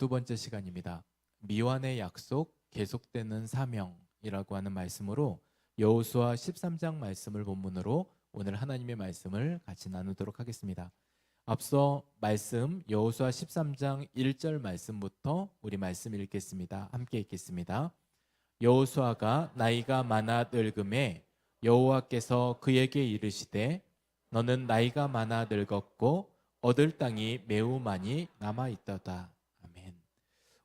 12번째 시간입니다. 미완의 약속, 계속되는 사명이라고 하는 말씀으로 여호수아 13장 말씀을 본문으로 오늘 하나님의 말씀을 같이 나누도록 하겠습니다. 앞서 말씀 여호수아 13장 1절 말씀부터 우리 말씀 읽겠습니다. 함께 읽겠습니다. 여호수아가 나이가 많아 늙음에 여호와께서 그에게 이르시되 너는 나이가 많아 늙었고 얻을 땅이 매우 많이 남아 있도다. 아멘.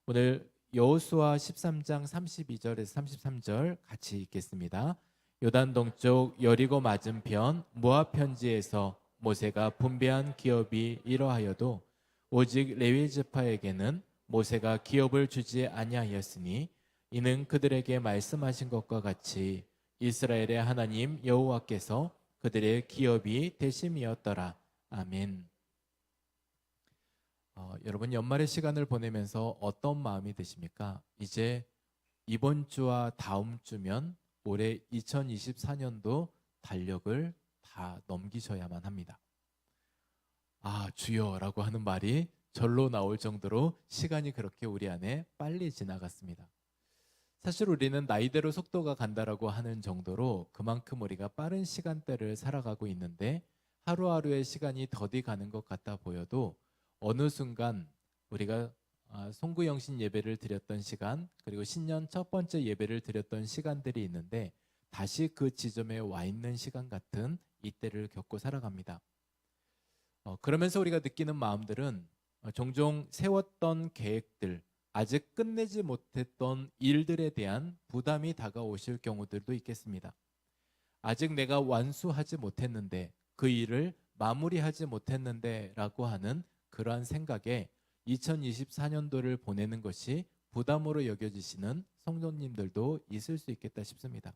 오늘 여호수아 13장 32절에서 33절 같이 읽겠습니다. 요단 동쪽 여리고 맞은편 모압 편지에서 모세가 분배한 기업이 이러하여도 오직 레위 지파에게는 모세가 기업을 주지 아니하였으니 이는 그들에게 말씀하신 것과 같이 이스라엘의 하나님 여호와께서 그들의 기업이 되심이었더라. 아멘. 여러분 연말의 시간을 보내면서 어떤 마음이 드십니까? 이제 이번 주와 다음 주면 올해 2024년도 달력을 다 넘기셔야만 합니다. 아, 주여라고 하는 말이 절로 나올 정도로 시간이 그렇게 우리 안에 빨리 지나갔습니다. 사실 우리는 나이대로 속도가 간다라고 하는 정도로 그만큼 우리가 빠른 시간대를 살아가고 있는데 하루하루의 시간이 더디 가는 것 같아 보여도 어느 순간 우리가 송구영신 예배를 드렸던 시간, 그리고 신년 첫 번째 예배를 드렸던 시간들이 있는데 다시 그 지점에 와 있는 시간 같은 이때를 겪고 살아갑니다. 그러면서 우리가 느끼는 마음들은 종종 세웠던 계획들, 아직 끝내지 못했던 일들에 대한 부담이 다가오실 경우들도 있겠습니다. 아직 내가 완수하지 못했는데, 그 일을 마무리하지 못했는데 라고 하는 그러한 생각에 2024년도를 보내는 것이 부담으로 여겨지시는 성도님들도 있을 수 있겠다 싶습니다.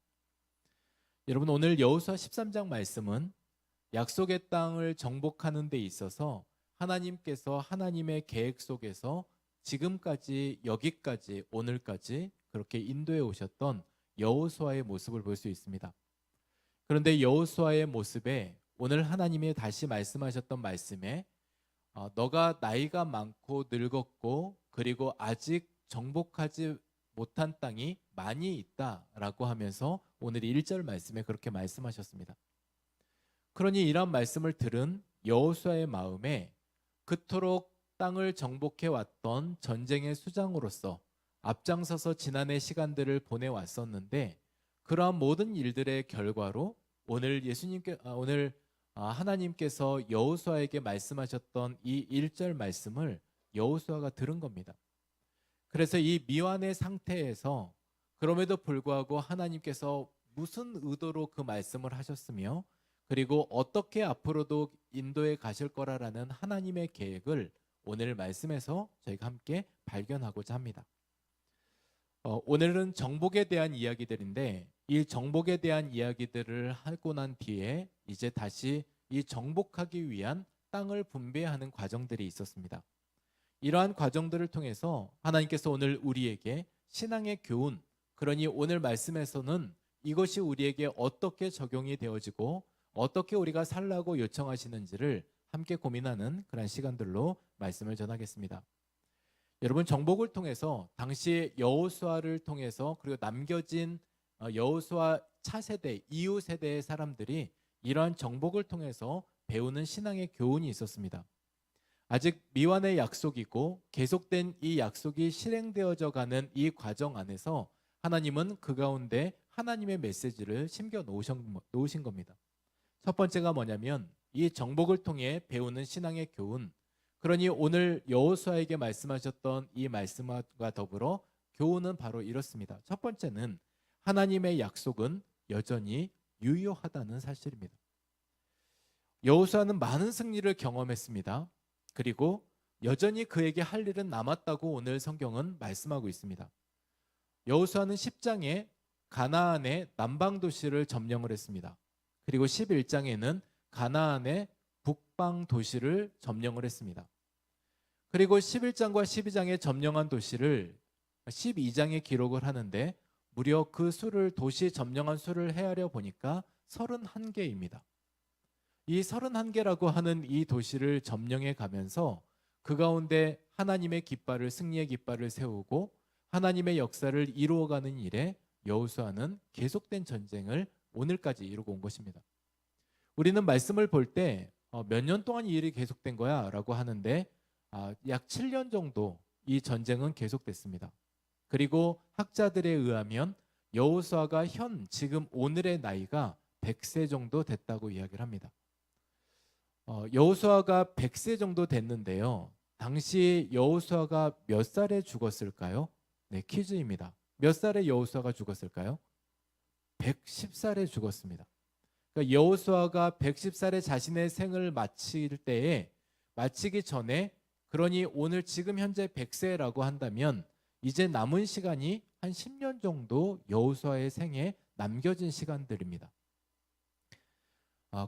여러분, 오늘 여호수아 13장 말씀은 약속의 땅을 정복하는 데 있어서 하나님께서 하나님의 계획 속에서 지금까지 여기까지 오늘까지 그렇게 인도해 오셨던 여호수아의 모습을 볼 수 있습니다. 그런데 여호수아의 모습에 오늘 하나님이 다시 말씀하셨던 말씀에 너가 나이가 많고 늙었고 그리고 아직 정복하지 못한 땅이 많이 있다라고 하면서 오늘 1절 말씀에 그렇게 말씀하셨습니다. 그러니 이런 말씀을 들은 여호수아의 마음에 그토록 땅을 정복해 왔던 전쟁의 수장으로서 앞장서서 지난해 시간들을 보내왔었는데 그러한 모든 일들의 결과로 오늘 하나님께서 여호수아에게 말씀하셨던 이 1절 말씀을 여호수아가 들은 겁니다. 그래서 이 미완의 상태에서 그럼에도 불구하고 하나님께서 무슨 의도로 그 말씀을 하셨으며 그리고 어떻게 앞으로도 인도해 가실 거라라는 하나님의 계획을 오늘 말씀에서 저희가 함께 발견하고자 합니다. 오늘은 정복에 대한 이야기들인데 이 정복에 대한 이야기들을 하고 난 뒤에 이제 다시 이 정복하기 위한 땅을 분배하는 과정들이 있었습니다. 이러한 과정들을 통해서 하나님께서 오늘 우리에게 신앙의 교훈, 그러니 오늘 말씀에서는 이것이 우리에게 어떻게 적용이 되어지고 어떻게 우리가 살라고 요청하시는지를 함께 고민하는 그런 시간들로 말씀을 전하겠습니다. 여러분, 정복을 통해서 당시 여호수아를 통해서 그리고 남겨진 여호수아 차세대, 이후 세대의 사람들이 이러한 정복을 통해서 배우는 신앙의 교훈이 있었습니다. 아직 미완의 약속이고 계속된 이 약속이 실행되어져 가는 이 과정 안에서 하나님은 그 가운데 하나님의 메시지를 심겨 놓으신 겁니다. 첫 번째가 뭐냐면 이 정복을 통해 배우는 신앙의 교훈, 그러니 오늘 여호수아에게 말씀하셨던 이 말씀과 더불어 교훈은 바로 이렇습니다. 첫 번째는 하나님의 약속은 여전히 유효하다는 사실입니다. 여호수아는 많은 승리를 경험했습니다. 그리고 여전히 그에게 할 일은 남았다고 오늘 성경은 말씀하고 있습니다. 여호수아는 10장에 가나안의 남방 도시를 점령을 했습니다. 그리고 11장에는 가나안의 북방 도시를 점령을 했습니다. 그리고 11장과 12장에 점령한 도시를 12장에 기록을 하는데 무려 그 수를 도시 점령한 수를 헤아려 보니까 31개입니다. 이 31개라고 하는 이 도시를 점령해 가면서 그 가운데 하나님의 깃발을 승리의 깃발을 세우고 하나님의 역사를 이루어가는 일에 여호수아는 계속된 전쟁을 오늘까지 이루고 온 것입니다. 우리는 말씀을 볼 때 몇 년 동안 이 일이 계속된 거야 라고 하는데 약 7년 정도 이 전쟁은 계속됐습니다. 그리고 학자들에 의하면 여호수아가 지금 오늘의 나이가 100세 정도 됐다고 이야기를 합니다. 여호수아가 100세 정도 됐는데요. 당시 여호수아가 몇 살에 죽었을까요? 네, 퀴즈입니다. 몇 살에 여호수아가 죽었을까요? 110살에 죽었습니다. 그러니까 여호수아가 110살에 자신의 생을 마치기 전에, 그러니 오늘 지금 현재 100세라고 한다면 이제 남은 시간이 한 10년 정도 여호수아의 생에 남겨진 시간들입니다.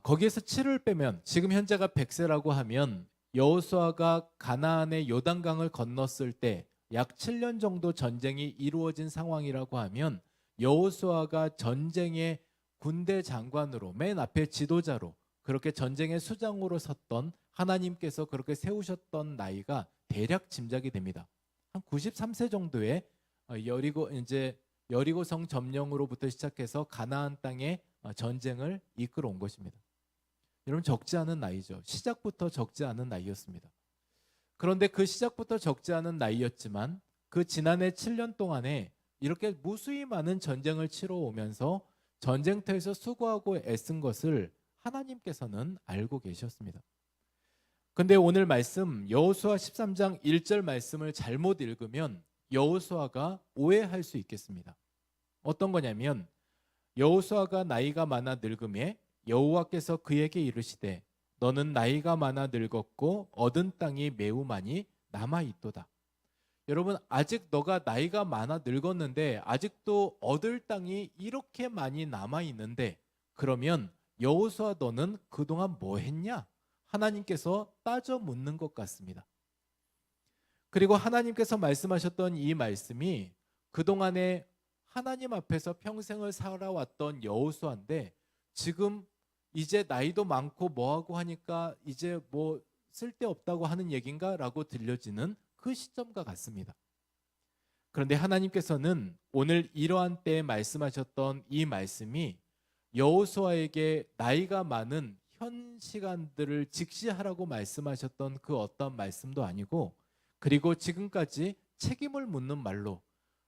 거기에서 7을 빼면 지금 현재가 100세라고 하면 여호수아가 가나안의 요단강을 건넜을 때 약 7년 정도 전쟁이 이루어진 상황이라고 하면 여호수아가 전쟁의 군대 장관으로 맨 앞에 지도자로 그렇게 전쟁의 수장으로 섰던 하나님께서 그렇게 세우셨던 나이가 대략 짐작이 됩니다. 한 93세 정도의 여리고성 점령으로부터 시작해서 가나안 땅의 전쟁을 이끌어 온 것입니다. 여러분, 적지 않은 나이죠. 시작부터 적지 않은 나이였습니다. 그런데 그 시작부터 적지 않은 나이였지만 그 지난해 7년 동안에 이렇게 무수히 많은 전쟁을 치러 오면서 전쟁터에서 수고하고 애쓴 것을 하나님께서는 알고 계셨습니다. 근데 오늘 말씀 여호수아 13장 1절 말씀을 잘못 읽으면 여호수아가 오해할 수 있겠습니다. 어떤 거냐면 여호수아가 나이가 많아 늙음에 여호와께서 그에게 이르시되 너는 나이가 많아 늙었고 얻은 땅이 매우 많이 남아 있도다. 여러분, 아직 너가 나이가 많아 늙었는데 아직도 얻을 땅이 이렇게 많이 남아 있는데 그러면 여호수아 너는 그동안 뭐 했냐? 하나님께서 따져 묻는 것 같습니다. 그리고 하나님께서 말씀하셨던 이 말씀이 그동안에 하나님 앞에서 평생을 살아왔던 여호수아인데 지금 이제 나이도 많고 뭐하고 하니까 이제 뭐 쓸데없다고 하는 얘긴가? 라고 들려지는 그 시점과 같습니다. 그런데 하나님께서는 오늘 이러한 때에 말씀하셨던 이 말씀이 여호수아에게 나이가 많은 현 시간들을 직시하라고 말씀하셨던 그 어떤 말씀도 아니고, 그리고 지금까지 책임을 묻는 말로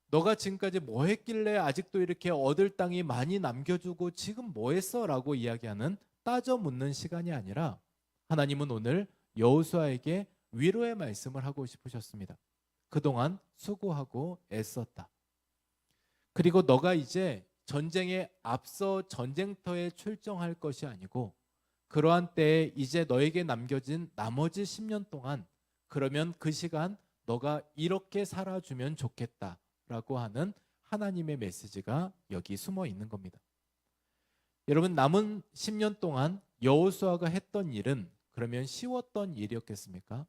너가 지금까지 뭐 했길래 아직도 이렇게 얻을 땅이 많이 남겨주고 지금 뭐 했어? 라고 이야기하는 따져 묻는 시간이 아니라 하나님은 오늘 여호수아에게 위로의 말씀을 하고 싶으셨습니다. 그동안 수고하고 애썼다. 그리고 너가 이제 전쟁에 앞서 전쟁터에 출정할 것이 아니고 그러한 때에 이제 너에게 남겨진 나머지 10년 동안 그러면 그 시간 너가 이렇게 살아주면 좋겠다 라고 하는 하나님의 메시지가 여기 숨어 있는 겁니다. 여러분, 남은 10년 동안 여호수아가 했던 일은 그러면 쉬웠던 일이었겠습니까?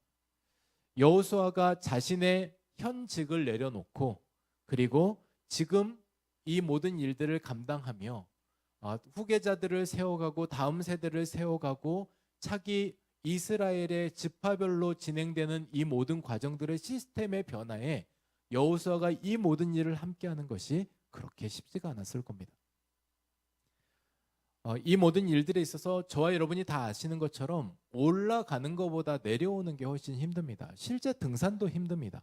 여호수아가 자신의 현직을 내려놓고 그리고 지금 이 모든 일들을 감당하며 후계자들을 세워가고 다음 세대를 세워가고 차기 이스라엘의 지파별로 진행되는 이 모든 과정들의 시스템의 변화에 여호수아가 이 모든 일을 함께하는 것이 그렇게 쉽지가 않았을 겁니다. 이 모든 일들에 있어서 저와 여러분이 다 아시는 것처럼 올라가는 것보다 내려오는 게 훨씬 힘듭니다. 실제 등산도 힘듭니다.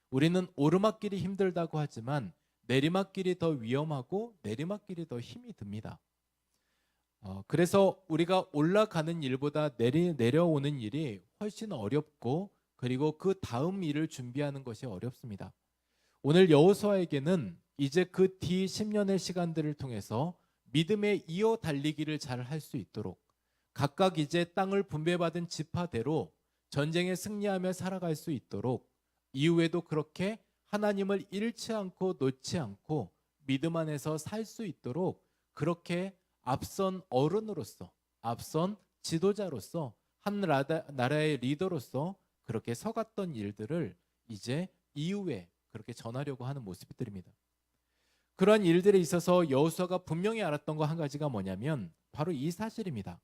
우리는 오르막길이 힘들다고 하지만 내리막길이 더 위험하고 내리막길이 더 힘이 듭니다. 그래서 우리가 올라가는 일보다 내려오는 일이 훨씬 어렵고 그리고 그 다음 일을 준비하는 것이 어렵습니다. 오늘 여호수아에게는 이제 그 뒤 10년의 시간들을 통해서 믿음의 이어 달리기를 잘 할 수 있도록 각각 이제 땅을 분배받은 지파대로 전쟁에 승리하며 살아갈 수 있도록 이후에도 그렇게 하나님을 잃지 않고 놓지 않고 믿음 안에서 살 수 있도록 그렇게 앞선 어른으로서 앞선 지도자로서 한 나라의 리더로서 그렇게 서갔던 일들을 이제 이후에 그렇게 전하려고 하는 모습들입니다. 그러한 일들에 있어서 여호수아가 분명히 알았던 거 한 가지가 뭐냐면 바로 이 사실입니다.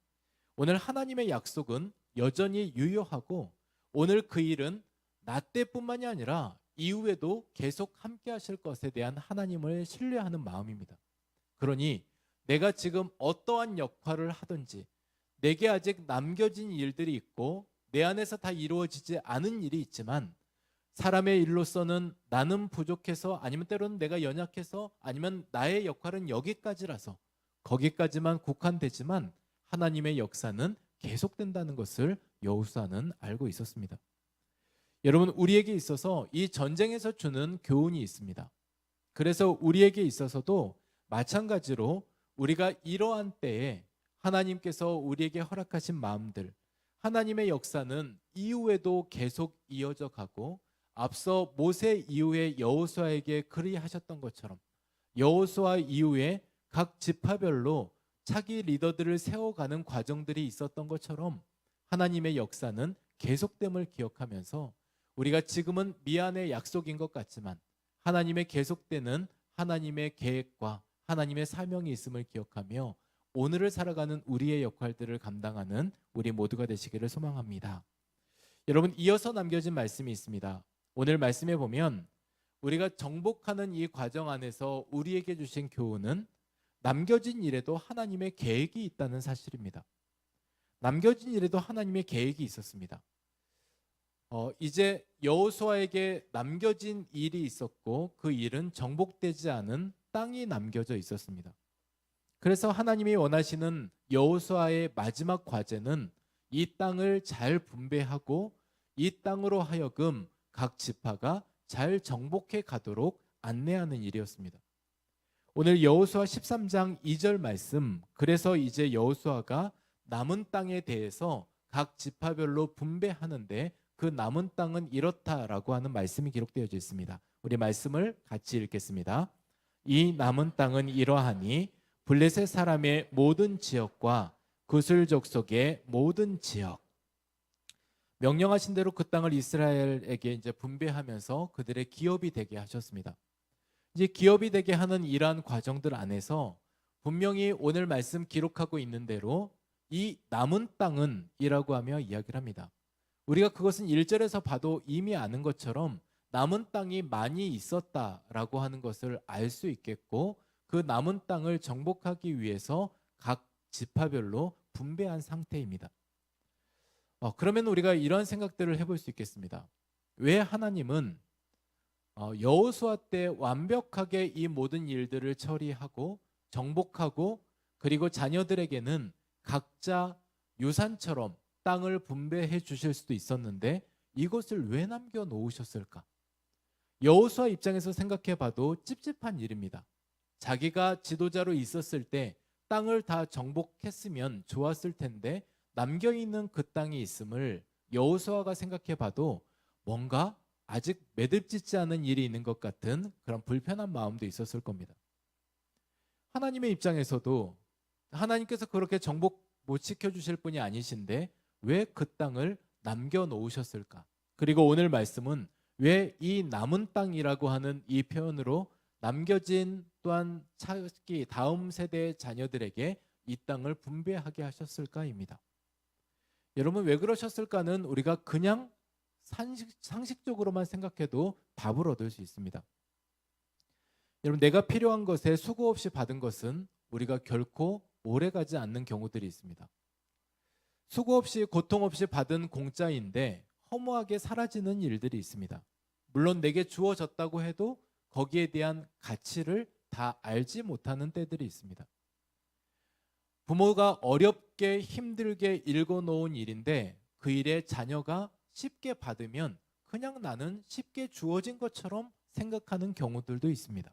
오늘 하나님의 약속은 여전히 유효하고 오늘 그 일은 나 때뿐만이 아니라 이후에도 계속 함께 하실 것에 대한 하나님을 신뢰하는 마음입니다. 그러니 내가 지금 어떠한 역할을 하든지 내게 아직 남겨진 일들이 있고 내 안에서 다 이루어지지 않은 일이 있지만 사람의 일로서는 나는 부족해서 아니면 때로는 내가 연약해서 아니면 나의 역할은 여기까지라서 거기까지만 국한되지만 하나님의 역사는 계속된다는 것을 여호수아는 알고 있었습니다. 여러분, 우리에게 있어서 이 전쟁에서 주는 교훈이 있습니다. 그래서 우리에게 있어서도 마찬가지로 우리가 이러한 때에 하나님께서 우리에게 허락하신 마음들, 하나님의 역사는 이후에도 계속 이어져 가고 앞서 모세 이후에 여호수아에게 그리하셨던 것처럼 여호수아 이후에 각 지파별로 차기 리더들을 세워가는 과정들이 있었던 것처럼 하나님의 역사는 계속됨을 기억하면서 우리가 지금은 미안의 약속인 것 같지만 하나님의 계속되는 하나님의 계획과 하나님의 사명이 있음을 기억하며 오늘을 살아가는 우리의 역할들을 감당하는 우리 모두가 되시기를 소망합니다. 여러분, 이어서 남겨진 말씀이 있습니다. 오늘 말씀에 보면 우리가 정복하는 이 과정 안에서 우리에게 주신 교훈은 남겨진 일에도 하나님의 계획이 있다는 사실입니다. 남겨진 일에도 하나님의 계획이 있었습니다. 이제 여호수아에게 남겨진 일이 있었고 그 일은 정복되지 않은 땅이 남겨져 있었습니다. 그래서 하나님이 원하시는 여호수아의 마지막 과제는 이 땅을 잘 분배하고 이 땅으로 하여금 각 지파가 잘 정복해 가도록 안내하는 일이었습니다. 오늘 여호수아 13장 2절 말씀, 그래서 이제 여호수아가 남은 땅에 대해서 각 지파별로 분배하는데 그 남은 땅은 이렇다라고 하는 말씀이 기록되어져 있습니다. 우리 말씀을 같이 읽겠습니다. 이 남은 땅은 이러하니 블레셋 사람의 모든 지역과 구슬 족속의 모든 지역. 명령하신 대로 그 땅을 이스라엘에게 이제 분배하면서 그들의 기업이 되게 하셨습니다. 이제 기업이 되게 하는 이러한 과정들 안에서 분명히 오늘 말씀 기록하고 있는 대로 이 남은 땅은 이라고 하며 이야기를 합니다. 우리가 그것은 1절에서 봐도 이미 아는 것처럼 남은 땅이 많이 있었다라고 하는 것을 알 수 있겠고 그 남은 땅을 정복하기 위해서 각 지파별로 분배한 상태입니다. 그러면 우리가 이런 생각들을 해볼 수 있겠습니다. 왜 하나님은 여호수아 때 완벽하게 이 모든 일들을 처리하고 정복하고 그리고 자녀들에게는 각자 유산처럼 땅을 분배해 주실 수도 있었는데 이것을 왜 남겨 놓으셨을까? 여호수아 입장에서 생각해 봐도 찝찝한 일입니다. 자기가 지도자로 있었을 때 땅을 다 정복했으면 좋았을 텐데 남겨 있는 그 땅이 있음을 여호수아가 생각해 봐도 뭔가 아직 매듭짓지 않은 일이 있는 것 같은 그런 불편한 마음도 있었을 겁니다. 하나님의 입장에서도 하나님께서 그렇게 정복 못 시켜주실 분이 아니신데 왜 그 땅을 남겨놓으셨을까? 그리고 오늘 말씀은 왜 이 남은 땅이라고 하는 이 표현으로 남겨진 또한 차기 다음 세대의 자녀들에게 이 땅을 분배하게 하셨을까입니다. 여러분, 왜 그러셨을까는 우리가 그냥 상식적으로만 생각해도 답을 얻을 수 있습니다. 여러분, 내가 필요한 것에 수고 없이 받은 것은 우리가 결코 오래가지 않는 경우들이 있습니다. 수고 없이 고통 없이 받은 공짜인데 허무하게 사라지는 일들이 있습니다. 물론 내게 주어졌다고 해도 거기에 대한 가치를 다 알지 못하는 때들이 있습니다. 부모가 어렵게 힘들게 읽어놓은 일인데 그 일에 자녀가 쉽게 받으면 그냥 나는 쉽게 주어진 것처럼 생각하는 경우들도 있습니다.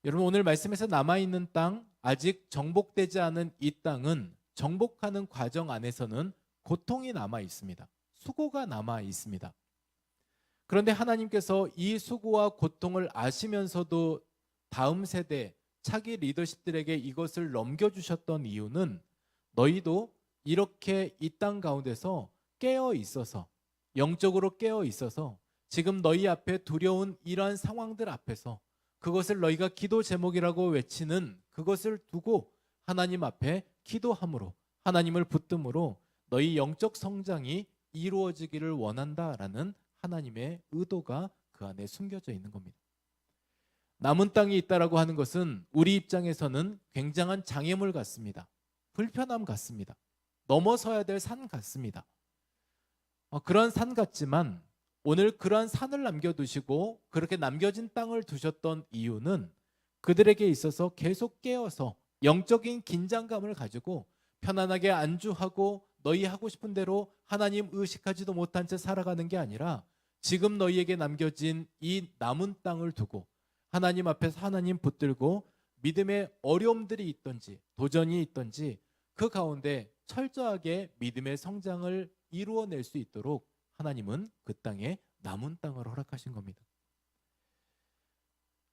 여러분, 오늘 말씀에서 남아있는 땅, 아직 정복되지 않은 이 땅은 정복하는 과정 안에서는 고통이 남아 있습니다. 수고가 남아 있습니다. 그런데 하나님께서 이 수고와 고통을 아시면서도 다음 세대 차기 리더십들에게 이것을 넘겨주셨던 이유는 너희도 이렇게 이 땅 가운데서 깨어 있어서, 영적으로 깨어 있어서 지금 너희 앞에 두려운 이러한 상황들 앞에서 그것을 너희가 기도 제목이라고 외치는 그것을 두고 하나님 앞에 기도함으로, 하나님을 붙듦으로 너희 영적 성장이 이루어지기를 원한다라는 하나님의 의도가 그 안에 숨겨져 있는 겁니다. 남은 땅이 있다라고 하는 것은 우리 입장에서는 굉장한 장애물 같습니다. 불편함 같습니다. 넘어서야 될 산 같습니다. 그런 산 같지만 오늘 그러한 산을 남겨두시고 그렇게 남겨진 땅을 두셨던 이유는 그들에게 있어서 계속 깨어서 영적인 긴장감을 가지고 편안하게 안주하고 너희 하고 싶은 대로 하나님 의식하지도 못한 채 살아가는 게 아니라 지금 너희에게 남겨진 이 남은 땅을 두고 하나님 앞에서 하나님 붙들고 믿음의 어려움들이 있든지 도전이 있든지 그 가운데 철저하게 믿음의 성장을 이루어낼 수 있도록 하나님은 그 땅에 남은 땅을 허락하신 겁니다.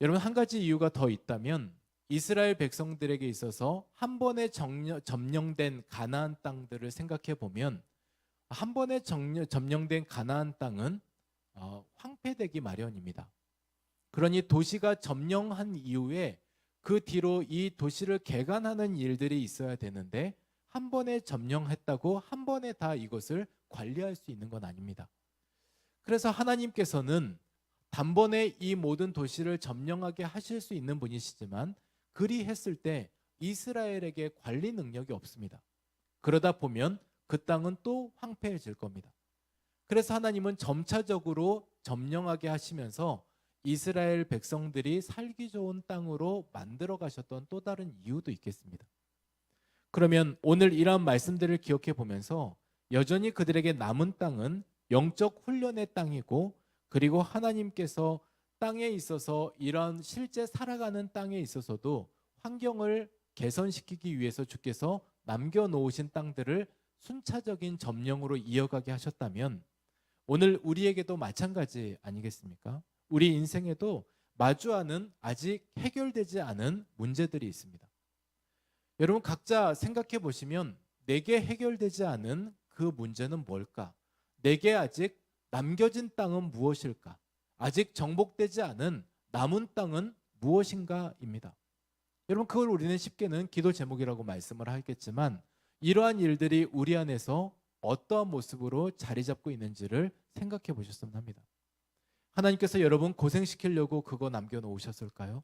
여러분, 한 가지 이유가 더 있다면 이스라엘 백성들에게 있어서 한 번에 점령된 가나안 땅들을 생각해 보면 한 번에 점령된 가나안 땅은 황폐되기 마련입니다. 그러니 도시가 점령한 이후에 그 뒤로 이 도시를 개간하는 일들이 있어야 되는데 한 번에 점령했다고 한 번에 다 이것을 관리할 수 있는 건 아닙니다. 그래서 하나님께서는 단번에 이 모든 도시를 점령하게 하실 수 있는 분이시지만 그리했을 때 이스라엘에게 관리 능력이 없습니다. 그러다 보면 그 땅은 또 황폐해질 겁니다. 그래서 하나님은 점차적으로 점령하게 하시면서 이스라엘 백성들이 살기 좋은 땅으로 만들어 가셨던 또 다른 이유도 있겠습니다. 그러면 오늘 이러한 말씀들을 기억해 보면서 여전히 그들에게 남은 땅은 영적 훈련의 땅이고 그리고 하나님께서 땅에 있어서 이런 실제 살아가는 땅에 있어서도 환경을 개선시키기 위해서 주께서 남겨놓으신 땅들을 순차적인 점령으로 이어가게 하셨다면 오늘 우리에게도 마찬가지 아니겠습니까? 우리 인생에도 마주하는 아직 해결되지 않은 문제들이 있습니다. 여러분 각자 생각해 보시면 내게 해결되지 않은 그 문제는 뭘까? 내게 아직 남겨진 땅은 무엇일까? 아직 정복되지 않은 남은 땅은 무엇인가입니다. 여러분 그걸 우리는 쉽게는 기도 제목이라고 말씀을 하겠지만 이러한 일들이 우리 안에서 어떠한 모습으로 자리 잡고 있는지를 생각해 보셨으면 합니다. 하나님께서 여러분 고생시키려고 그거 남겨놓으셨을까요?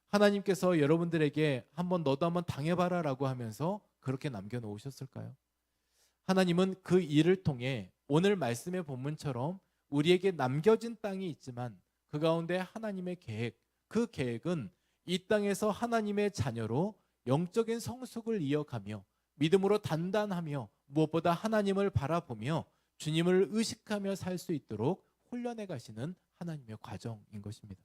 하나님께서 여러분들에게 너도 한번 당해봐라 라고 하면서 그렇게 남겨놓으셨을까요? 하나님은 그 일을 통해 오늘 말씀의 본문처럼 우리에게 남겨진 땅이 있지만 그 가운데 하나님의 계획, 그 계획은 이 땅에서 하나님의 자녀로 영적인 성숙을 이어가며 믿음으로 단단하며 무엇보다 하나님을 바라보며 주님을 의식하며 살 수 있도록 훈련해 가시는 하나님의 과정인 것입니다.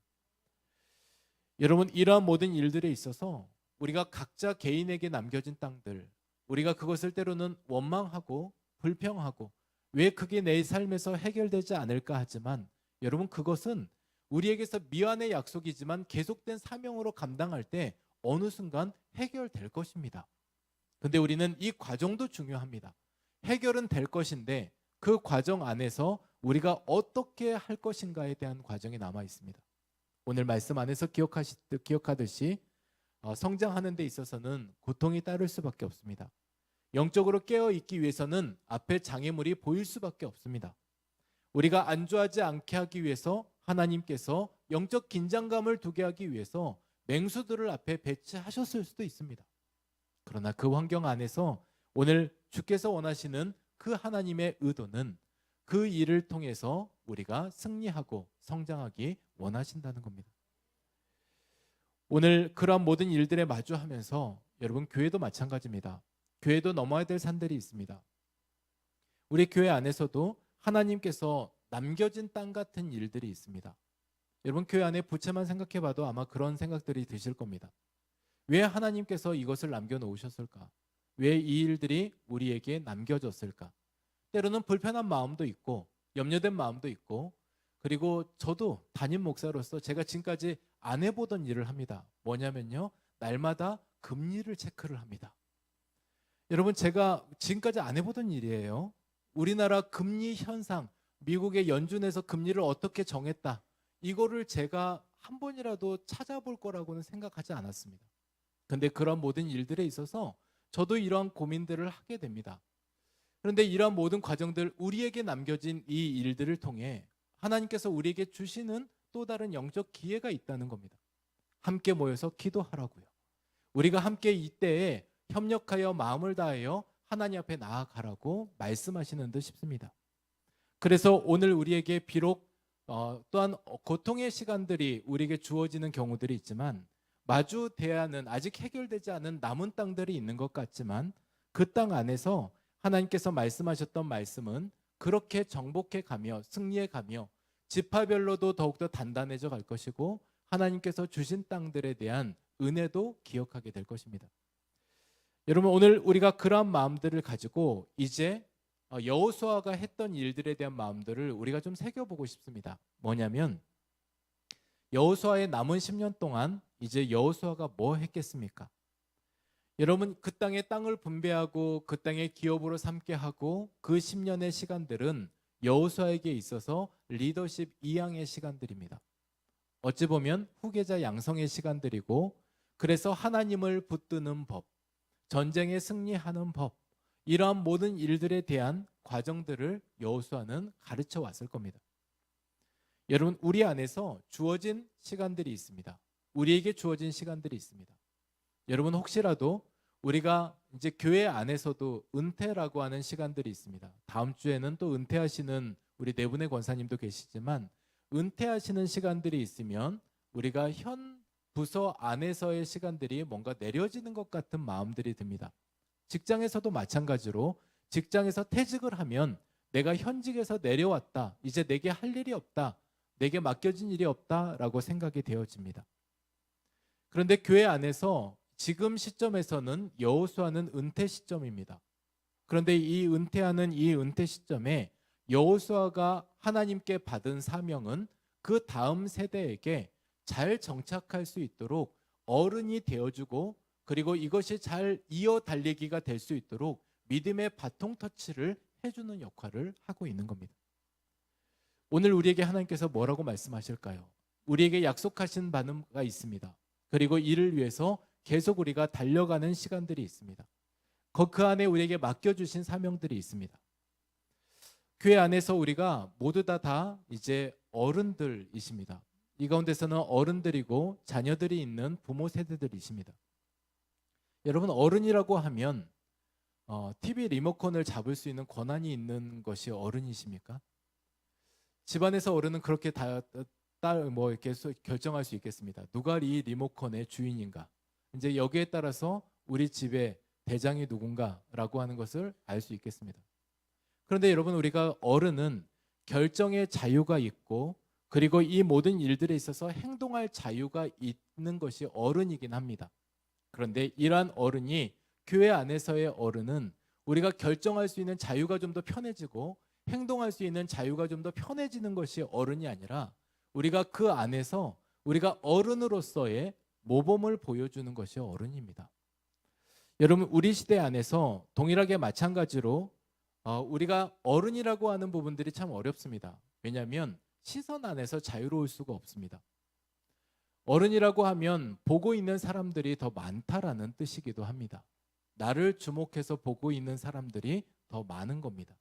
여러분 이러한 모든 일들에 있어서 우리가 각자 개인에게 남겨진 땅들, 우리가 그것을 때로는 원망하고 불평하고 왜 그게 내 삶에서 해결되지 않을까 하지만 여러분 그것은 우리에게서 미완의 약속이지만 계속된 사명으로 감당할 때 어느 순간 해결될 것입니다. 근데 우리는 이 과정도 중요합니다. 해결은 될 것인데 그 과정 안에서 우리가 어떻게 할 것인가에 대한 과정이 남아 있습니다. 오늘 말씀 안에서 기억하듯이 성장하는 데 있어서는 고통이 따를 수밖에 없습니다. 영적으로 깨어 있기 위해서는 앞에 장애물이 보일 수밖에 없습니다. 우리가 안주하지 않게 하기 위해서 하나님께서 영적 긴장감을 두게 하기 위해서 맹수들을 앞에 배치하셨을 수도 있습니다. 그러나 그 환경 안에서 오늘 주께서 원하시는 그 하나님의 의도는 그 일을 통해서 우리가 승리하고 성장하기 원하신다는 겁니다. 오늘 그러한 모든 일들에 마주하면서 여러분 교회도 마찬가지입니다. 교회도 넘어야 될 산들이 있습니다. 우리 교회 안에서도 하나님께서 남겨진 땅 같은 일들이 있습니다. 여러분 교회 안에 부채만 생각해봐도 아마 그런 생각들이 드실 겁니다. 왜 하나님께서 이것을 남겨놓으셨을까? 왜 이 일들이 우리에게 남겨졌을까? 때로는 불편한 마음도 있고 염려된 마음도 있고 그리고 저도 담임 목사로서 제가 지금까지 안 해보던 일을 합니다. 뭐냐면요, 날마다 금리를 체크를 합니다. 여러분 제가 지금까지 안 해보던 일이에요. 우리나라 금리 현상, 미국의 연준에서 금리를 어떻게 정했다, 이거를 제가 한 번이라도 찾아볼 거라고는 생각하지 않았습니다. 근데 그런 모든 일들에 있어서 저도 이러한 고민들을 하게 됩니다. 그런데 이러한 모든 과정들, 우리에게 남겨진 이 일들을 통해 하나님께서 우리에게 주시는 또 다른 영적 기회가 있다는 겁니다. 함께 모여서 기도하라고요. 우리가 함께 이때에 협력하여 마음을 다하여 하나님 앞에 나아가라고 말씀하시는 듯 싶습니다. 그래서 오늘 우리에게 비록 또한 고통의 시간들이 우리에게 주어지는 경우들이 있지만, 마주 대하는 아직 해결되지 않은 남은 땅들이 있는 것 같지만, 그 땅 안에서 하나님께서 말씀하셨던 말씀은 그렇게 정복해 가며 승리해 가며 지파별로도 더욱더 단단해져 갈 것이고, 하나님께서 주신 땅들에 대한 은혜도 기억하게 될 것입니다. 여러분, 오늘 우리가 그러한 마음들을 가지고 이제 여호수아가 했던 일들에 대한 마음들을 우리가 좀 새겨보고 싶습니다. 뭐냐면, 여호수아의 남은 10년 동안 이제 여호수아가 뭐 했겠습니까? 여러분, 그 땅의 땅을 분배하고 그 땅의 기업으로 삼게 하고 그 10년의 시간들은 여호수아에게 있어서 리더십 이양의 시간들입니다. 어찌 보면 후계자 양성의 시간들이고, 그래서 하나님을 붙드는 법, 전쟁에 승리하는 법, 이러한 모든 일들에 대한 과정들을 여호수아는 가르쳐 왔을 겁니다. 여러분, 우리 안에서 주어진 시간들이 있습니다. 우리에게 주어진 시간들이 있습니다. 여러분, 혹시라도 우리가 이제 교회 안에서도 은퇴라고 하는 시간들이 있습니다. 다음 주에는 또 은퇴하시는 우리 네 분의 권사님도 계시지만, 은퇴하시는 시간들이 있으면 우리가 현 부서 안에서의 시간들이 뭔가 내려지는 것 같은 마음들이 듭니다. 직장에서도 마찬가지로 직장에서 퇴직을 하면 내가 현직에서 내려왔다, 이제 내게 할 일이 없다, 내게 맡겨진 일이 없다라고 생각이 되어집니다. 그런데 교회 안에서 지금 시점에서는 여호수아는 은퇴 시점입니다. 그런데 이 은퇴하는 이 은퇴 시점에 여호수아가 하나님께 받은 사명은 그 다음 세대에게 잘 정착할 수 있도록 어른이 되어주고, 그리고 이것이 잘 이어 달리기가 될 수 있도록 믿음의 바통 터치를 해주는 역할을 하고 있는 겁니다. 오늘 우리에게 하나님께서 뭐라고 말씀하실까요? 우리에게 약속하신 바가 있습니다. 그리고 이를 위해서 계속 우리가 달려가는 시간들이 있습니다. 그 안에 우리에게 맡겨주신 사명들이 있습니다. 교회 안에서 우리가 모두 다 이제 어른들이십니다. 이 가운데서는 어른들이고 자녀들이 있는 부모 세대들이십니다. 여러분, 어른이라고 하면 TV 리모컨을 잡을 수 있는 권한이 있는 것이 어른이십니까? 집안에서 어른은 그렇게 이렇게 결정할 수 있겠습니다. 누가 이 리모컨의 주인인가? 이제 여기에 따라서 우리 집의 대장이 누군가라고 하는 것을 알 수 있겠습니다. 그런데 여러분, 우리가 어른은 결정의 자유가 있고, 그리고 이 모든 일들에 있어서 행동할 자유가 있는 것이 어른이긴 합니다. 그런데 이러한 어른이, 교회 안에서의 어른은 우리가 결정할 수 있는 자유가 좀 더 편해지고 행동할 수 있는 자유가 좀 더 편해지는 것이 어른이 아니라, 우리가 그 안에서 우리가 어른으로서의 모범을 보여주는 것이 어른입니다. 여러분, 우리 시대 안에서 동일하게 마찬가지로 우리가 어른이라고 하는 부분들이 참 어렵습니다. 왜냐하면 시선 안에서 자유로울 수가 없습니다. 어른이라고 하면 보고 있는 사람들이 더 많다라는 뜻이기도 합니다. 나를 주목해서 보고 있는 사람들이 더 많은 겁니다.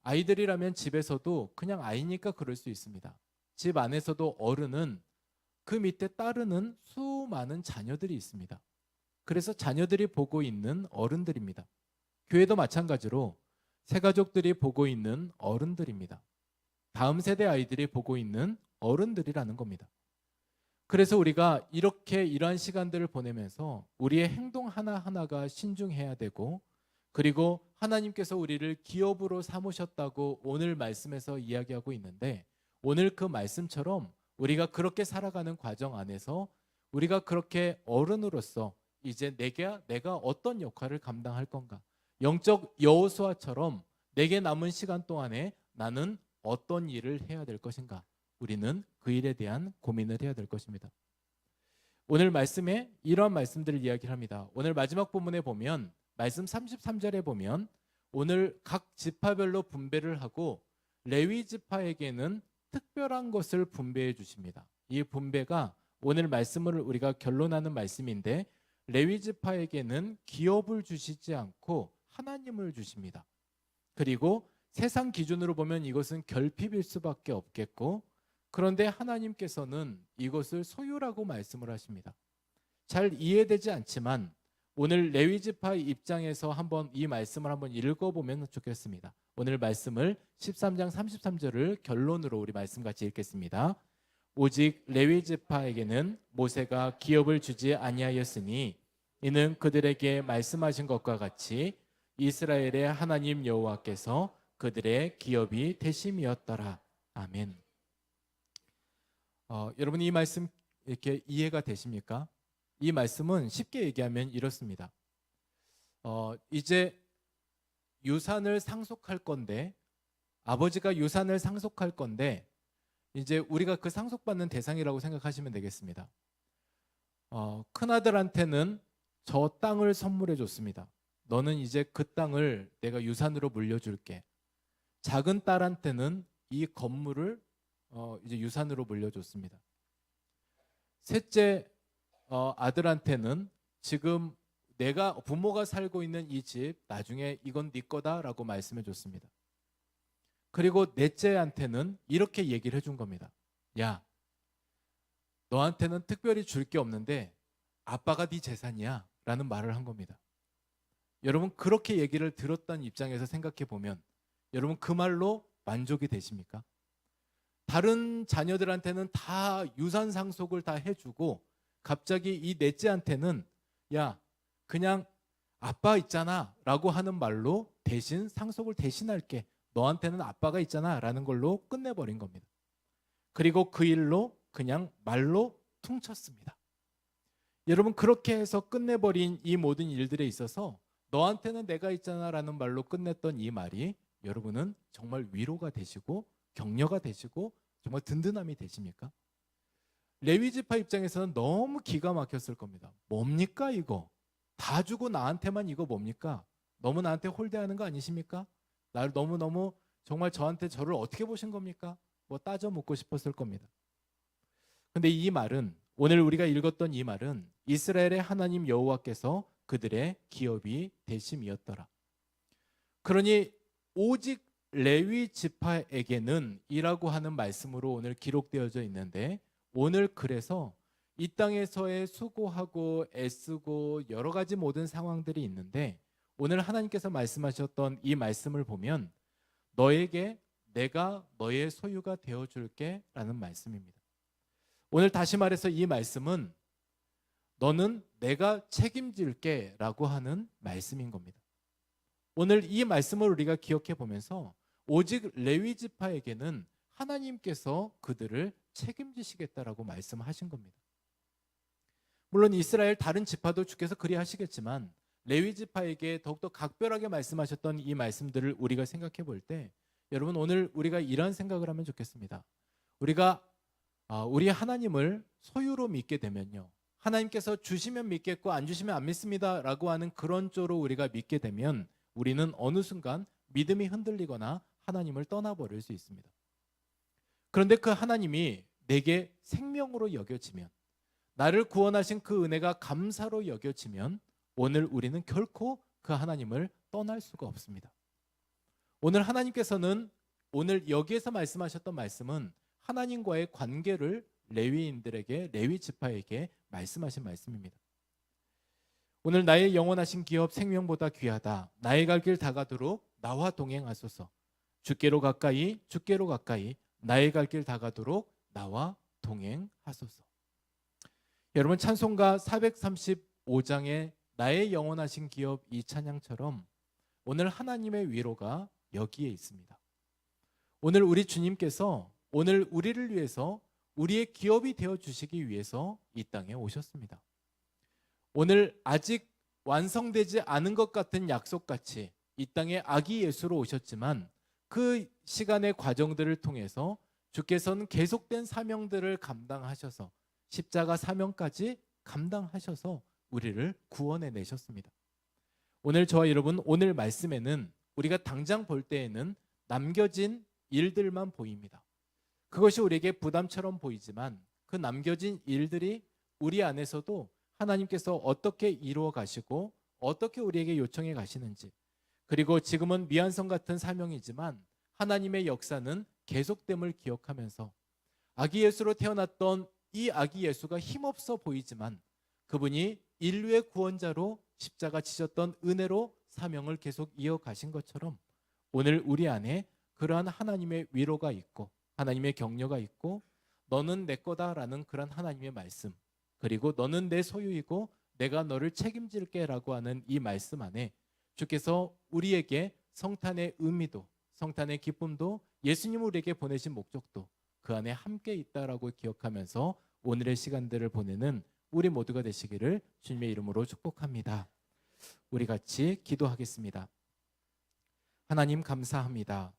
아이들이라면 집에서도 그냥 아이니까 그럴 수 있습니다. 집 안에서도 어른은 그 밑에 따르는 수많은 자녀들이 있습니다. 그래서 자녀들이 보고 있는 어른들입니다. 교회도 마찬가지로 새가족들이 보고 있는 어른들입니다. 다음 세대 아이들이 보고 있는 어른들이라는 겁니다. 그래서 우리가 이렇게 이러한 시간들을 보내면서 우리의 행동 하나하나가 신중해야 되고, 그리고 하나님께서 우리를 기업으로 삼으셨다고 오늘 말씀에서 이야기하고 있는데, 오늘 그 말씀처럼 우리가 그렇게 살아가는 과정 안에서 우리가 그렇게 어른으로서 이제 내가 어떤 역할을 감당할 건가, 영적 여호수아처럼 내게 남은 시간 동안에 나는 어떤 일을 해야 될 것인가, 우리는 그 일에 대한 고민을 해야 될 것입니다. 오늘 말씀에 이러한 말씀들을 이야기를 합니다. 오늘 마지막 본문에 보면 말씀 33절에 보면 오늘 각 지파별로 분배를 하고 레위 지파에게는 특별한 것을 분배해 주십니다. 이 분배가 오늘 말씀을 우리가 결론하는 말씀인데, 레위 지파에게는 기업을 주시지 않고 하나님을 주십니다. 그리고 세상 기준으로 보면 이것은 결핍일 수밖에 없겠고, 그런데 하나님께서는 이것을 소유라고 말씀을 하십니다. 잘 이해되지 않지만 오늘 레위지파의 입장에서 한번 이 말씀을 한번 읽어보면 좋겠습니다. 오늘 말씀을 13장 33절을 결론으로 우리 말씀 같이 읽겠습니다. 오직 레위지파에게는 모세가 기업을 주지 아니하였으니 이는 그들에게 말씀하신 것과 같이 이스라엘의 하나님 여호와께서 그들의 기업이 되심이었더라. 아멘. 여러분, 이 말씀 이렇게 이해가 되십니까? 이 말씀은 쉽게 얘기하면 이렇습니다. 이제 유산을 상속할 건데, 아버지가 유산을 상속할 건데, 이제 우리가 그 상속받는 대상이라고 생각하시면 되겠습니다. 큰아들한테는 저 땅을 선물해 줬습니다. 너는 이제 그 땅을 내가 유산으로 물려줄게. 작은 딸한테는 이 건물을 이제 유산으로 물려줬습니다. 셋째 아들한테는 지금 내가 부모가 살고 있는 이 집 나중에 이건 네 거다라고 말씀해 줬습니다. 그리고 넷째한테는 이렇게 얘기를 해준 겁니다. 야, 너한테는 특별히 줄 게 없는데 아빠가 네 재산이야 라는 말을 한 겁니다. 여러분, 그렇게 얘기를 들었던 입장에서 생각해 보면 여러분, 그 말로 만족이 되십니까? 다른 자녀들한테는 다 유산 상속을 다 해주고 갑자기 이 넷째한테는 야, 그냥 아빠 있잖아 라고 하는 말로 대신 상속을 대신할게. 너한테는 아빠가 있잖아 라는 걸로 끝내버린 겁니다. 그리고 그 일로 그냥 말로 퉁쳤습니다. 여러분, 그렇게 해서 끝내버린 이 모든 일들에 있어서 너한테는 내가 있잖아 라는 말로 끝냈던 이 말이 여러분은 정말 위로가 되시고 격려가 되시고 정말 든든함이 되십니까? 레위지파 입장에서는 너무 기가 막혔을 겁니다. 뭡니까 이거? 다 주고 나한테만 이거 뭡니까? 너무 나한테 홀대하는 거 아니십니까? 나를 너무너무 정말 저를 어떻게 보신 겁니까? 뭐 따져 묻고 싶었을 겁니다. 근데 이 말은, 오늘 우리가 읽었던 이 말은 이스라엘의 하나님 여호와께서 그들의 기업이 되심이었더라. 그러니 오직 레위 지파에게는 이라고 하는 말씀으로 오늘 기록되어져 있는데, 오늘 그래서 이 땅에서의 수고하고 애쓰고 여러 가지 모든 상황들이 있는데, 오늘 하나님께서 말씀하셨던 이 말씀을 보면 너에게 내가 너의 소유가 되어줄게 라는 말씀입니다. 오늘 다시 말해서 이 말씀은 너는 내가 책임질게 라고 하는 말씀인 겁니다. 오늘 이 말씀을 우리가 기억해 보면서 오직 레위 지파에게는 하나님께서 그들을 책임지시겠다라고 말씀하신 겁니다. 물론 이스라엘 다른 지파도 주께서 그리하시겠지만 레위 지파에게 더욱더 각별하게 말씀하셨던 이 말씀들을 우리가 생각해 볼 때, 여러분, 오늘 우리가 이런 생각을 하면 좋겠습니다. 우리가 우리 하나님을 소유로 믿게 되면요, 하나님께서 주시면 믿겠고 안 주시면 안 믿습니다 라고 하는 그런 쪽으로 우리가 믿게 되면 우리는 어느 순간 믿음이 흔들리거나 하나님을 떠나버릴 수 있습니다. 그런데 그 하나님이 내게 생명으로 여겨지면, 나를 구원하신 그 은혜가 감사로 여겨지면 오늘 우리는 결코 그 하나님을 떠날 수가 없습니다. 오늘 하나님께서는 오늘 여기에서 말씀하셨던 말씀은 하나님과의 관계를 레위인들에게, 레위 지파에게 말씀하신 말씀입니다. 오늘 나의 영원하신 기업 생명보다 귀하다. 나의 갈 길 다가도록 나와 동행하소서. 주께로 가까이 주께로 가까이 나의 갈 길 다가도록 나와 동행하소서. 여러분, 찬송가 435장의 나의 영원하신 기업 이 찬양처럼 오늘 하나님의 위로가 여기에 있습니다. 오늘 우리 주님께서 오늘 우리를 위해서 우리의 기업이 되어주시기 위해서 이 땅에 오셨습니다. 오늘 아직 완성되지 않은 것 같은 약속같이 이 땅에 아기 예수로 오셨지만 그 시간의 과정들을 통해서 주께서는 계속된 사명들을 감당하셔서 십자가 사명까지 감당하셔서 우리를 구원해 내셨습니다. 오늘 저와 여러분, 오늘 말씀에는 우리가 당장 볼 때에는 남겨진 일들만 보입니다. 그것이 우리에게 부담처럼 보이지만 그 남겨진 일들이 우리 안에서도 하나님께서 어떻게 이루어 가시고 어떻게 우리에게 요청해 가시는지, 그리고 지금은 미완성 같은 사명이지만 하나님의 역사는 계속됨을 기억하면서 아기 예수로 태어났던 이 아기 예수가 힘없어 보이지만 그분이 인류의 구원자로 십자가 지셨던 은혜로 사명을 계속 이어가신 것처럼 오늘 우리 안에 그러한 하나님의 위로가 있고 하나님의 격려가 있고 너는 내 거다라는 그런 하나님의 말씀, 그리고 너는 내 소유이고 내가 너를 책임질게 라고 하는 이 말씀 안에 주께서 우리에게 성탄의 의미도 성탄의 기쁨도 예수님을 우리에게 보내신 목적도 그 안에 함께 있다라고 기억하면서 오늘의 시간들을 보내는 우리 모두가 되시기를 주님의 이름으로 축복합니다. 우리 같이 기도하겠습니다. 하나님 감사합니다.